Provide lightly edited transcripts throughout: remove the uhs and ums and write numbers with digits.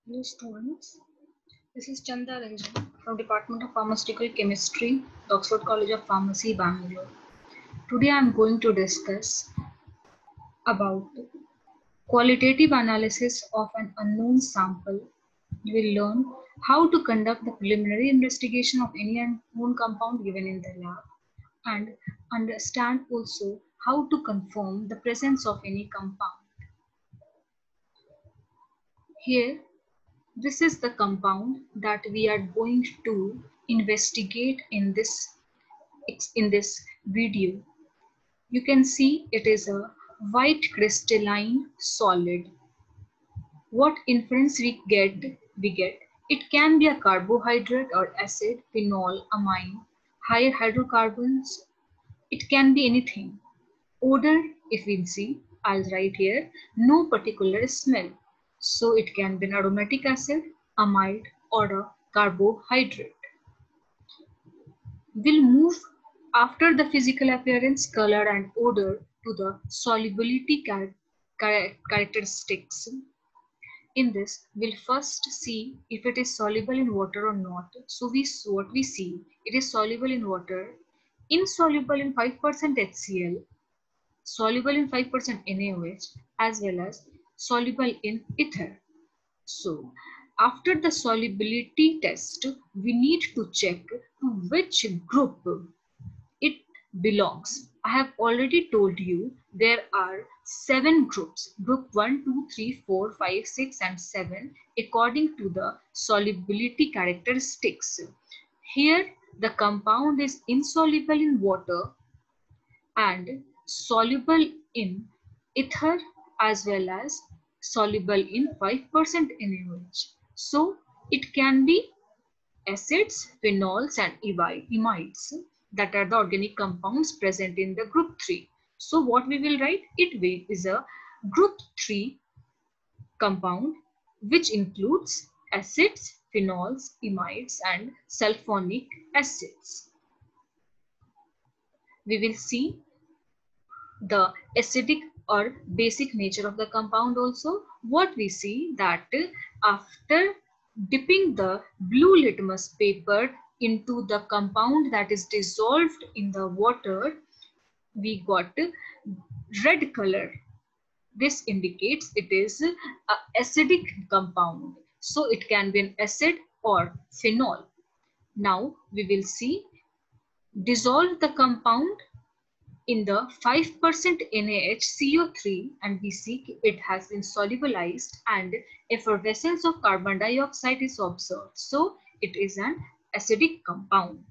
Hello students, this is Chanda Ranjan from Department of Pharmaceutical Chemistry, the Oxford College of Pharmacy, Bangalore. Today I am going to discuss about qualitative analysis of an unknown sample. You will learn how to conduct the preliminary investigation of any unknown compound given in the lab and understand also how to confirm the presence of any compound. Here this is the compound that we are going to investigate in this video. You can see it is a white crystalline solid. What inference we get it can be a carbohydrate or acid, phenol, amine, higher hydrocarbons. It can be anything. Odor, if we see, I'll write here, no particular smell. So it can be an aromatic acid, amide, or a carbohydrate. We'll move after the physical appearance, color, and odor to the solubility characteristics. In this, we'll first see if it is soluble in water or not. So what we see, it is soluble in water, insoluble in 5% HCl, soluble in 5% NaOH, as well as soluble in ether. So, after the solubility test, we need to check to which group it belongs. I have already told you there are 7 groups, group 1, 2, 3, 4, 5, 6 and 7 according to the solubility characteristics. Here the compound is insoluble in water and soluble in ether as well as soluble in 5% NaOH. So it can be acids, phenols and imides that are the organic compounds present in the group 3. So what we will write? It is a group 3 compound which includes acids, phenols, imides and sulfonic acids. We will see the acidic or basic nature of the compound also. What we see that after dipping the blue litmus paper into the compound that is dissolved in the water, we got red color. This indicates it is an acidic compound. So it can be an acid or phenol. Now we will see dissolve the compound in the 5% NaHCO3 and we see it has been solubilized and effervescence of carbon dioxide is observed. So it is an acidic compound.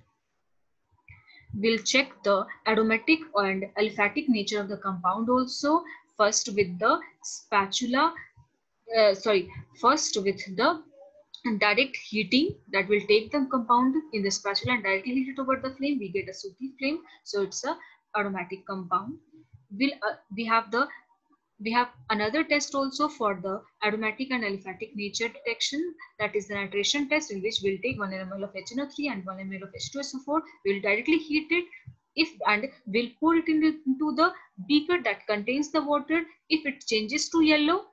We'll check the aromatic and aliphatic nature of the compound also. First with the direct heating that will take the compound in the spatula and directly heat it over the flame. We get a sooty flame, so it's a aromatic compound. We have another test also for the aromatic and aliphatic nature detection, that is the nitration test, in which we'll take 1 ml of HNO3 and 1 ml of H2SO4. We'll directly heat it and we'll pour it into the beaker that contains the water. If it changes to yellow,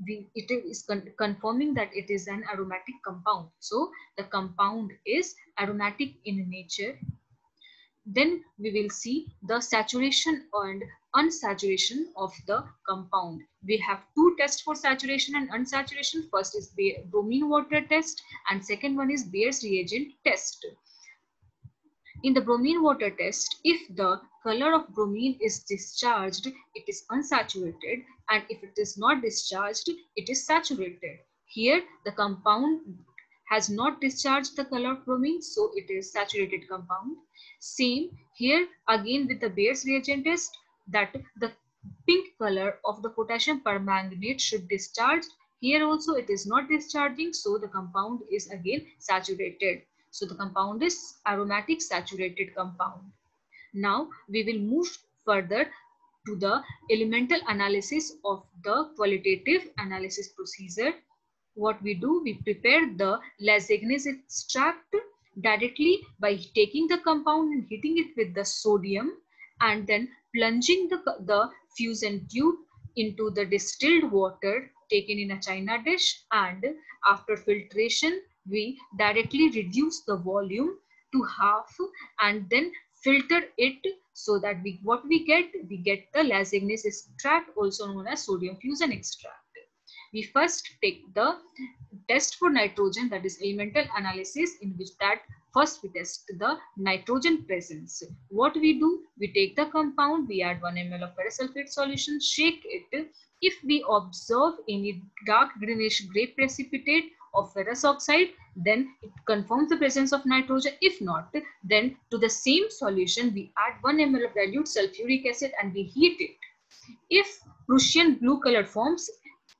it is confirming that it is an aromatic compound. So the compound is aromatic in nature. Then we will see the saturation and unsaturation of the compound. We have two tests for saturation and unsaturation. First is bromine water test and second one is Bayer's reagent test. In the bromine water test, if the color of bromine is discharged, it is unsaturated, and if it is not discharged, it is saturated. Here the compound has not discharged the color of bromine, so it is saturated compound. Same here again with the Bayer's reagent test, that the pink color of the potassium permanganate should discharge. Here also it is not discharging, so the compound is again saturated. So the compound is aromatic saturated compound. Now we will move further to the elemental analysis of the qualitative analysis procedure. What we do, we prepare the Lasagnese extract directly by taking the compound and heating it with the sodium and then plunging the fusion tube into the distilled water taken in a china dish, and after filtration, we directly reduce the volume to half and then filter it, so that what we get the Lasignase extract, also known as sodium fusion extract. We first take the test for nitrogen, that is elemental analysis, in which that first we test the nitrogen presence. What we do, we take the compound, we add 1 ml of ferrous sulfate solution, shake it. If we observe any dark greenish gray precipitate of ferrous oxide, then it confirms the presence of nitrogen. If not, then to the same solution we add 1 ml of dilute sulfuric acid and we heat it. If Prussian blue color forms,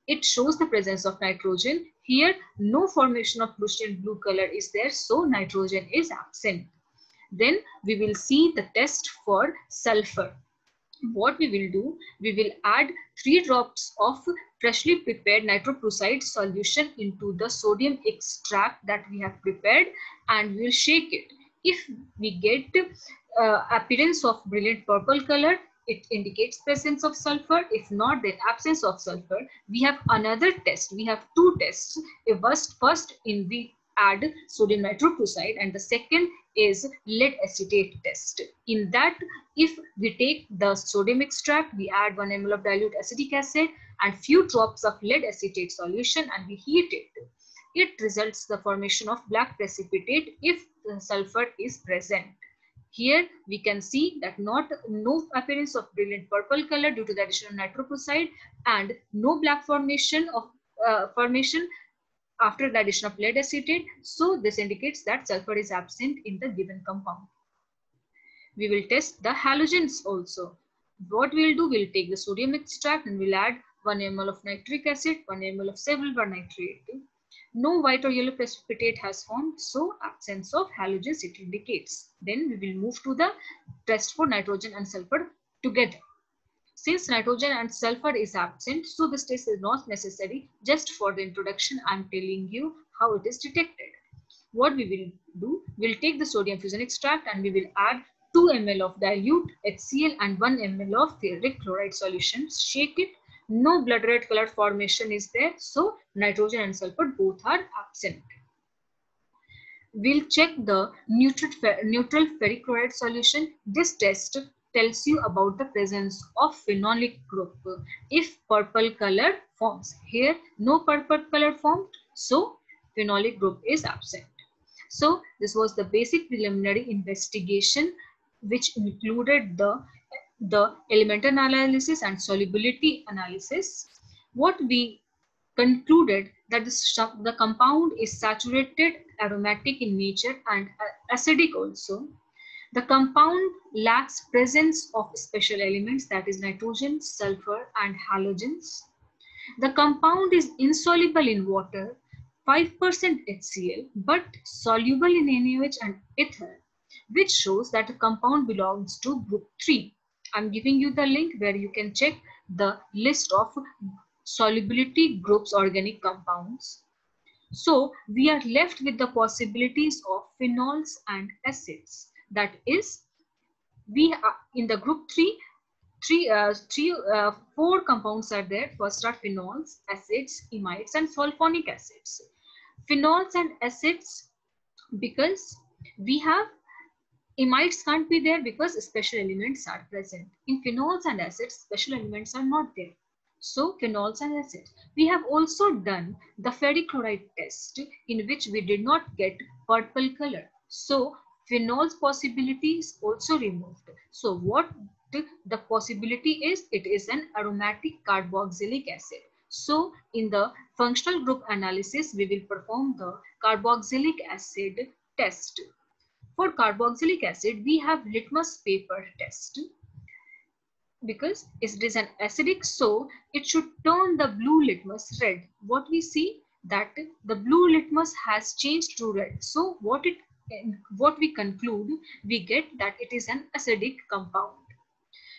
it shows the presence of nitrogen. Here, no formation of Prussian blue color is there, so nitrogen is absent. Then we will see the test for sulfur. What we will do, we will add 3 drops of freshly prepared nitroprusside solution into the sodium extract that we have prepared, and we will shake it. If we get appearance of brilliant purple color, it indicates presence of sulfur. If not, then absence of sulfur. We have another test. We have 2 tests. First in we add sodium nitroprusside, and the second is lead acetate test. In that, if we take the sodium extract, we add 1 ml of dilute acetic acid and few drops of lead acetate solution and we heat it. It results the formation of black precipitate if the sulfur is present. Here we can see that no appearance of brilliant purple color due to the addition of nitroprusside, and no black formation after the addition of lead acetate. So this indicates that sulfur is absent in the given compound. We will test the halogens also. What we will do, we will take the sodium extract and we will add 1 ml of nitric acid, 1 ml of silver nitrate. No white or yellow precipitate has formed, so absence of halogens it indicates. Then we will move to the test for nitrogen and sulfur together. Since nitrogen and sulfur is absent, so this test is not necessary. Just for the introduction, I am telling you how it is detected. What we will do, we will take the sodium fusion extract and we will add 2 ml of dilute HCl and 1 ml of ferric chloride solution. Shake it. No blood red color formation is there, so nitrogen and sulfur both are absent. We'll check the neutral ferric chloride solution. This test tells you about the presence of phenolic group. If purple color forms, here no purple color formed, so phenolic group is absent. So this was the basic preliminary investigation, which included the elemental analysis and solubility analysis. What we concluded that the compound is saturated, aromatic in nature and acidic also. The compound lacks presence of special elements, that is nitrogen, sulfur and halogens. The compound is insoluble in water, 5% HCl, but soluble in NaOH and ether, which shows that the compound belongs to group 3. I'm giving you the link where you can check the list of solubility groups organic compounds. So we are left with the possibilities of phenols and acids. That is, we are in the group 4 compounds are there. First are phenols, acids, imides and sulfonic acids. Phenols and acids, because we have imides can't be there because special elements are present. In phenols and acids, special elements are not there. So phenols and acids. We have also done the ferric chloride test, in which we did not get purple color. So phenols possibility is also removed. So what the possibility is, it is an aromatic carboxylic acid. So in the functional group analysis, we will perform the carboxylic acid test. For carboxylic acid, we have litmus paper test. Because it is an acidic, so it should turn the blue litmus red. What we see, that the blue litmus has changed to red. So what we conclude, we get that it is an acidic compound.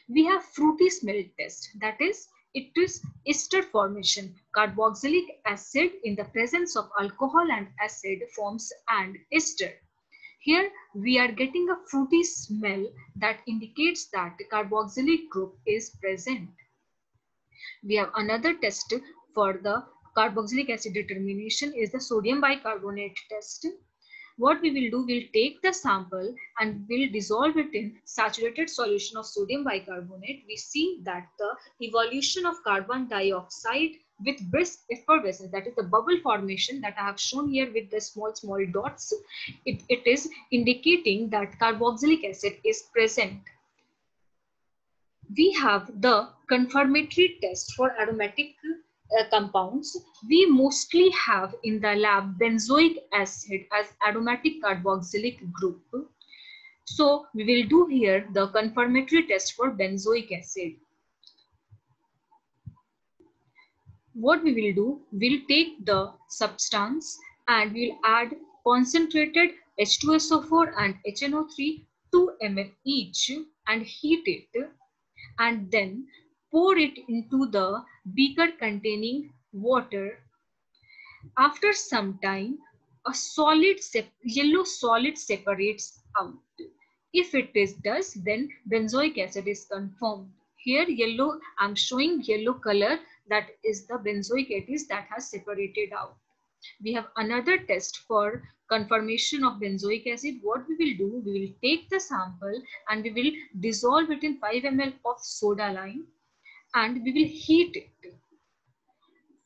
We have fruity smell test, that is, it is ester formation. Carboxylic acid in the presence of alcohol and acid forms an ester. Here we are getting a fruity smell that indicates that the carboxylic group is present. We have another test for the carboxylic acid determination is the sodium bicarbonate test. What we will do, we'll take the sample and we'll dissolve it in saturated solution of sodium bicarbonate. We see that the evolution of carbon dioxide with brisk effervescence, that is the bubble formation that I have shown here with the small dots, it is indicating that carboxylic acid is present. We have the confirmatory test for aromatic compounds. We mostly have in the lab benzoic acid as aromatic carboxylic group. So we will do here the confirmatory test for benzoic acid. What we will do, we'll take the substance and we'll add concentrated H2SO4 and HNO3 2 ml each and heat it, and then pour it into the beaker containing water. After some time, a yellow solid separates out. If it does, then benzoic acid is confirmed. Here yellow, I'm showing yellow color, that is the benzoic acid that has separated out. We have another test for confirmation of benzoic acid. What we will do, we will take the sample and we will dissolve it in 5 ml of soda lime and we will heat it.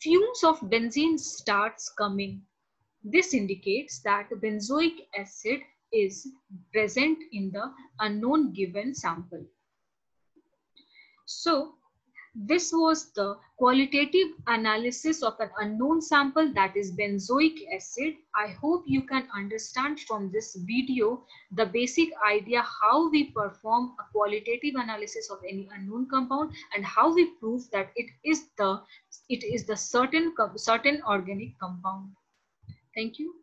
Fumes of benzene starts coming. This indicates that benzoic acid is present in the unknown given sample. So this was the qualitative analysis of an unknown sample, that is benzoic acid. I hope you can understand from this video the basic idea how we perform a qualitative analysis of any unknown compound and how we prove that it is the certain organic compound. Thank you.